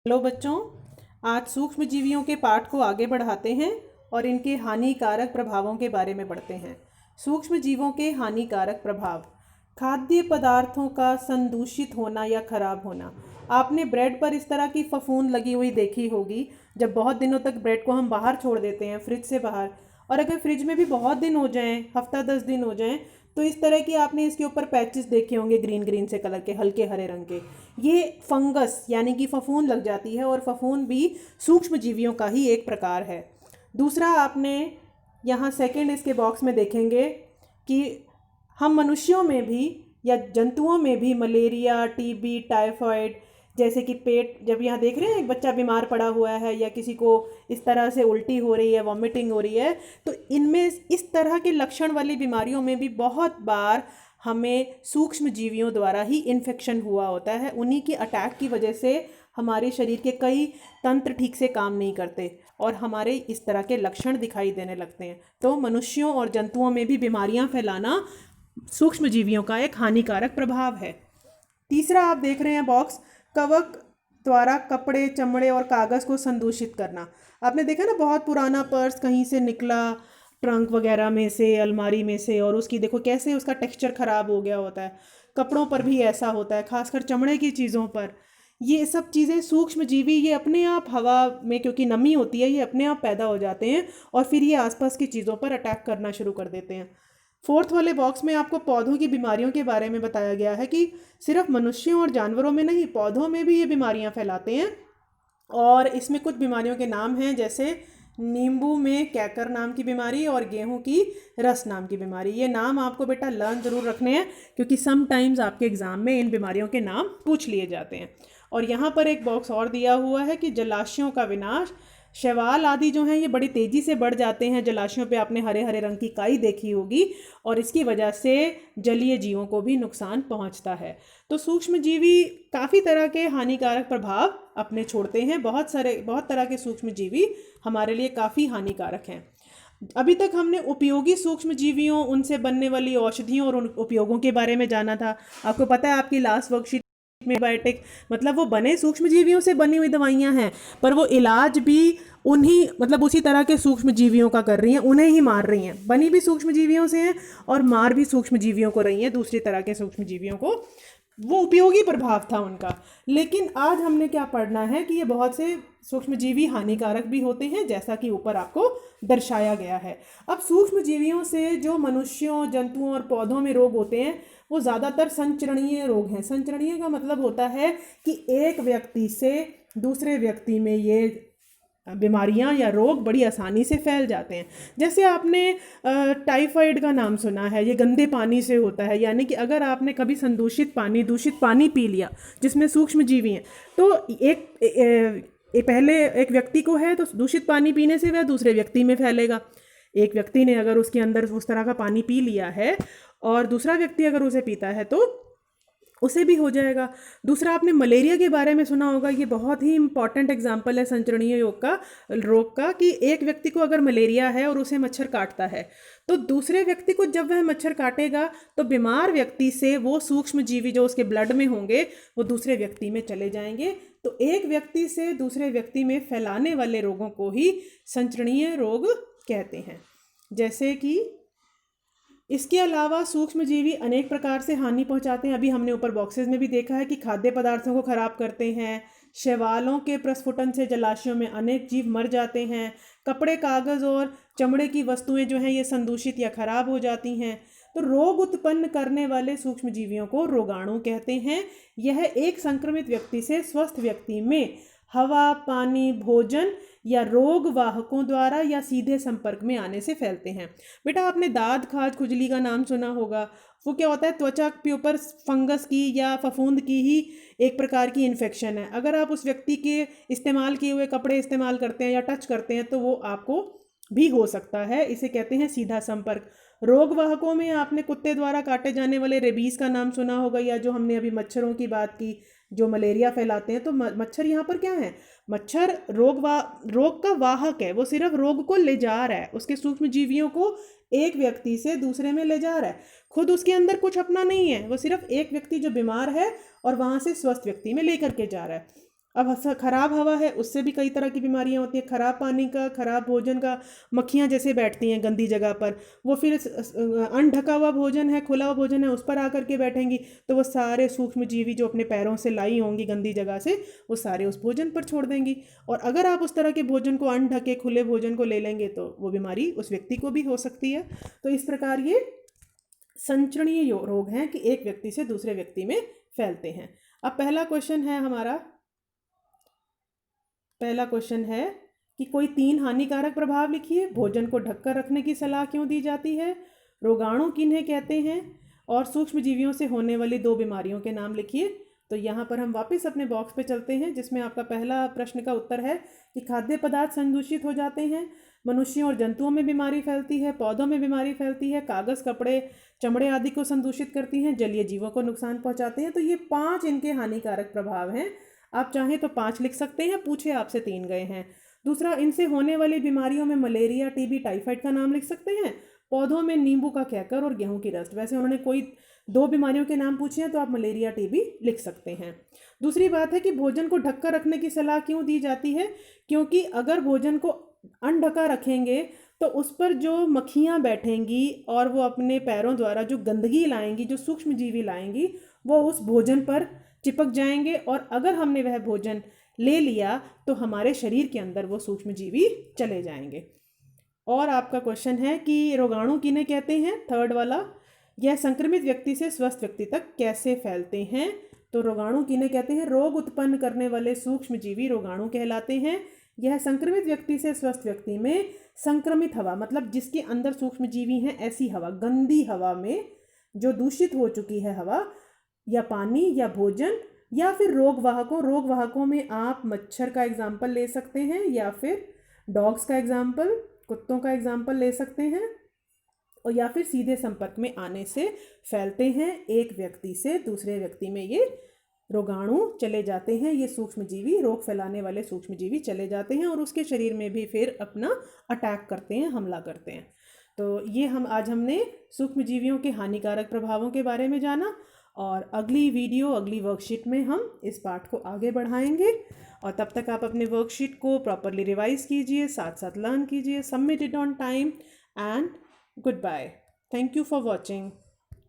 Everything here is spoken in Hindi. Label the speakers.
Speaker 1: हेलो बच्चों, आज सूक्ष्म जीवियों के पाठ को आगे बढ़ाते हैं और इनके हानिकारक प्रभावों के बारे में पढ़ते हैं। सूक्ष्म जीवों के हानिकारक प्रभाव। खाद्य पदार्थों का संदूषित होना या खराब होना। आपने ब्रेड पर इस तरह की फफूंद लगी हुई देखी होगी। जब बहुत दिनों तक ब्रेड को हम बाहर छोड़ देते हैं, फ्रिज से बाहर, और अगर फ्रिज में भी बहुत दिन हो जाएं, हफ्ता 10 दिन हो जाएं, तो इस तरह की आपने इसके ऊपर पैचेस देखे होंगे ग्रीन ग्रीन से कलर के, हल्के हरे रंग के। ये फंगस यानी कि फफूंद लग जाती है, और फफूंद भी सूक्ष्म जीवियों का ही एक प्रकार है। दूसरा, आपने यहाँ सेकंड इसके बॉक्स में देखेंगे कि हम मनुष्यों में भी या जंतुओं में भी मलेरिया, टीबी, टाइफाइड, जैसे कि पेट, जब यहाँ देख रहे हैं एक बच्चा बीमार पड़ा हुआ है या किसी को इस तरह से उल्टी हो रही है, वॉमिटिंग हो रही है, तो इनमें इस तरह के लक्षण वाली बीमारियों में भी बहुत बार हमें सूक्ष्म जीवियों द्वारा ही इन्फेक्शन हुआ होता है। उन्हीं की अटैक की वजह से हमारे शरीर के कई तंत्र ठीक से काम नहीं करते और हमारे इस तरह के लक्षण दिखाई देने लगते हैं। तो मनुष्यों और जंतुओं में भी बीमारियां फैलाना सूक्ष्म जीवियों का एक हानिकारक प्रभाव है। तीसरा, आप देख रहे हैं बॉक्स, कवक द्वारा कपड़े, चमड़े और कागज़ को संदूषित करना। आपने देखा ना, बहुत पुराना पर्स कहीं से निकला, ट्रंक वगैरह में से, अलमारी में से, और उसकी देखो कैसे उसका टेक्सचर ख़राब हो गया होता है। कपड़ों पर भी ऐसा होता है, खासकर चमड़े की चीज़ों पर। ये सब चीज़ें सूक्ष्म जीवी ये अपने आप हवा में, क्योंकि नमी होती है, ये अपने आप पैदा हो जाते हैं और फिर ये आसपास की चीज़ों पर अटैक करना शुरू कर देते हैं। फोर्थ वाले बॉक्स में आपको पौधों की बीमारियों के बारे में बताया गया है कि सिर्फ मनुष्यों और जानवरों में नहीं, पौधों में भी ये बीमारियां फैलाते हैं। और इसमें कुछ बीमारियों के नाम हैं, जैसे नींबू में कैकर नाम की बीमारी और गेहूं की रस नाम की बीमारी। ये नाम आपको बेटा लर्न जरूर रखने हैं, क्योंकि समटाइम्स आपके एग्जाम में इन बीमारियों के नाम पूछ लिए जाते हैं। और यहाँ पर एक बॉक्स और दिया हुआ है कि जलाशयों का विनाश। शैवाल आदि जो हैं ये बड़ी तेज़ी से बढ़ जाते हैं। जलाशयों पे आपने हरे हरे रंग की काई देखी होगी, और इसकी वजह से जलीय जीवों को भी नुकसान पहुंचता है। तो सूक्ष्म जीवी काफ़ी तरह के हानिकारक प्रभाव अपने छोड़ते हैं। बहुत तरह के सूक्ष्म जीवी हमारे लिए काफ़ी हानिकारक हैं। अभी तक हमने उपयोगी सूक्ष्म जीवियों, उनसे बनने वाली औषधियों और उन उपयोगों के बारे में जाना था। आपको पता है आपकी लास्ट वर्कशीट में बायोटिक मतलब वो बने सूक्ष्म जीवियों से बनी हुई दवाइयां हैं, पर वो इलाज भी उन्हीं मतलब उसी तरह के सूक्ष्म जीवियों का कर रही हैं, उन्हें ही मार रही हैं। बनी भी सूक्ष्म जीवियों से हैं और मार भी सूक्ष्म जीवियों को रही हैं, दूसरी तरह के सूक्ष्म जीवियों को। वो उपयोगी प्रभाव था उनका। लेकिन आज हमने क्या पढ़ना है कि ये बहुत से सूक्ष्म जीवी हानिकारक भी होते हैं, जैसा कि ऊपर आपको दर्शाया गया है। अब सूक्ष्म जीवियों से जो मनुष्यों, जंतुओं और पौधों में रोग होते हैं वो ज़्यादातर संचरणीय रोग हैं। संचरणीय का मतलब होता है कि एक व्यक्ति से दूसरे व्यक्ति में ये बीमारियां या रोग बड़ी आसानी से फैल जाते हैं। जैसे आपने टाइफाइड का नाम सुना है, ये गंदे पानी से होता है। यानी कि अगर आपने कभी दूषित पानी पी लिया जिसमें सूक्ष्म जीवी हैं, तो पहले एक व्यक्ति को है तो दूषित पानी पीने से वह दूसरे व्यक्ति में फैलेगा। एक व्यक्ति ने अगर उसके अंदर उस तरह का पानी पी लिया है और दूसरा व्यक्ति अगर उसे पीता है तो उसे भी हो जाएगा। दूसरा, आपने मलेरिया के बारे में सुना होगा। ये बहुत ही इंपॉर्टेंट एग्जाम्पल है संचरणीय रोग का कि एक व्यक्ति को अगर मलेरिया है और उसे मच्छर काटता है, तो दूसरे व्यक्ति को जब वह मच्छर काटेगा तो बीमार व्यक्ति से वो सूक्ष्म जीवी जो उसके ब्लड में होंगे वो दूसरे व्यक्ति में चले जाएंगे। तो एक व्यक्ति से दूसरे व्यक्ति में फैलाने वाले रोगों को ही संचरणीय रोग कहते हैं। जैसे कि इसके अलावा सूक्ष्म जीवी अनेक प्रकार से हानि पहुंचाते हैं। अभी हमने ऊपर बॉक्सेस में भी देखा है कि खाद्य पदार्थों को खराब करते हैं। शैवालों के प्रस्फुटन से जलाशयों में अनेक जीव मर जाते हैं। कपड़े, कागज़ और चमड़े की वस्तुएं जो हैं ये संदूषित या खराब हो जाती हैं। तो रोग उत्पन्न करने वाले सूक्ष्म जीवियों को रोगाणु कहते हैं। यह एक संक्रमित व्यक्ति से स्वस्थ व्यक्ति में हवा, पानी, भोजन या रोग वाहकों द्वारा या सीधे संपर्क में आने से फैलते हैं। बेटा, आपने दाद, खाज, खुजली का नाम सुना होगा। वो क्या होता है, त्वचा के ऊपर फंगस की या फफूंद की ही एक प्रकार की इन्फेक्शन है। अगर आप उस व्यक्ति के इस्तेमाल किए हुए कपड़े इस्तेमाल करते हैं या टच करते हैं तो वो आपको भी हो सकता है। इसे कहते हैं सीधा संपर्क। रोग वाहकों में आपने कुत्ते द्वारा काटे जाने वाले रेबीज का नाम सुना होगा, या जो हमने अभी मच्छरों की बात की जो मलेरिया फैलाते हैं। तो मच्छर यहाँ पर क्या है, मच्छर रोग का वाहक है। वो सिर्फ रोग को ले जा रहा है, उसके सूक्ष्म जीवियों को एक व्यक्ति से दूसरे में ले जा रहा है। खुद उसके अंदर कुछ अपना नहीं है, वो सिर्फ एक व्यक्ति जो बीमार है और वहाँ से स्वस्थ व्यक्ति में लेकर के जा रहा है। अब खराब हवा है, उससे भी कई तरह की बीमारियां होती हैं। खराब पानी का, खराब भोजन का, मक्खियां जैसे बैठती हैं गंदी जगह पर, वो फिर अनढका हुआ भोजन है, खुला हुआ भोजन है, उस पर आकर के बैठेंगी, तो वो सारे सूक्ष्म जीवी जो अपने पैरों से लाई होंगी गंदी जगह से, वो सारे उस भोजन पर छोड़ देंगी। और अगर आप उस तरह के भोजन को, अनढके खुले भोजन को ले लेंगे, तो वो बीमारी उस व्यक्ति को भी हो सकती है। तो इस प्रकार ये संचरणीय रोग हैं कि एक व्यक्ति से दूसरे व्यक्ति में फैलते हैं। अब पहला क्वेश्चन है कि कोई 3 हानिकारक प्रभाव लिखिए। भोजन को ढककर रखने की सलाह क्यों दी जाती है? रोगाणु किन्हें कहते हैं? और सूक्ष्म जीवियों से होने वाली 2 बीमारियों के नाम लिखिए। तो यहाँ पर हम वापस अपने बॉक्स पे चलते हैं, जिसमें आपका पहला प्रश्न का उत्तर है कि खाद्य पदार्थ संदूषित हो जाते हैं, मनुष्यों और जंतुओं में बीमारी फैलती है, पौधों में बीमारी फैलती है, कागज़, कपड़े, चमड़े आदि को संदूषित करती हैं, जलीय जीवों को नुकसान पहुंचाते हैं। तो ये 5 इनके हानिकारक प्रभाव हैं। आप चाहें तो 5 लिख सकते हैं, पूछे आपसे 3 गए हैं। दूसरा, इनसे होने वाली बीमारियों में मलेरिया, टीबी, टाइफाइड का नाम लिख सकते हैं। पौधों में नींबू का कैकर और गेहूं की रस्ट। वैसे उन्होंने कोई 2 बीमारियों के नाम पूछे हैं, तो आप मलेरिया, टीबी लिख सकते हैं। दूसरी बात है कि भोजन को ढककर रखने की सलाह क्यों दी जाती है? क्योंकि अगर भोजन को अनढका रखेंगे तो उस पर जो मक्खियाँ बैठेंगी और वो अपने पैरों द्वारा जो गंदगी लाएंगी, जो सूक्ष्म जीवी लाएंगी, वो उस भोजन पर चिपक जाएंगे, और अगर हमने वह भोजन ले लिया तो हमारे शरीर के अंदर वो सूक्ष्म जीवी चले जाएंगे। और आपका क्वेश्चन है कि रोगाणु किन्हें कहते हैं, थर्ड वाला, यह संक्रमित व्यक्ति से स्वस्थ व्यक्ति तक कैसे फैलते हैं? तो रोगाणु किन्हें कहते हैं? रोग उत्पन्न करने वाले सूक्ष्म जीवी रोगाणु कहलाते हैं। यह संक्रमित व्यक्ति से स्वस्थ व्यक्ति में संक्रमित हवा, मतलब जिसके अंदर सूक्ष्म जीवी हैं, ऐसी हवा, गंदी हवा में, जो दूषित हो चुकी है हवा, या पानी, या भोजन, या फिर रोगवाहकों में आप मच्छर का एग्जाम्पल ले सकते हैं, या फिर डॉग्स का एग्जाम्पल, कुत्तों का एग्जाम्पल ले सकते हैं, और या फिर सीधे संपर्क में आने से फैलते हैं। एक व्यक्ति से दूसरे व्यक्ति में ये रोगाणु चले जाते हैं, ये सूक्ष्म जीवी, रोग फैलाने वाले सूक्ष्म जीवी चले जाते हैं और उसके शरीर में भी फिर अपना अटैक करते हैं, हमला करते हैं। तो ये आज हमने सूक्ष्म जीवियों के हानिकारक प्रभावों के बारे में जाना, और अगली वीडियो, अगली वर्कशीट में हम इस पाठ को आगे बढ़ाएंगे। और तब तक आप अपने वर्कशीट को प्रॉपरली रिवाइज कीजिए, साथ साथ लर्न कीजिए, submit it on time, and good bye. Thank you for watching.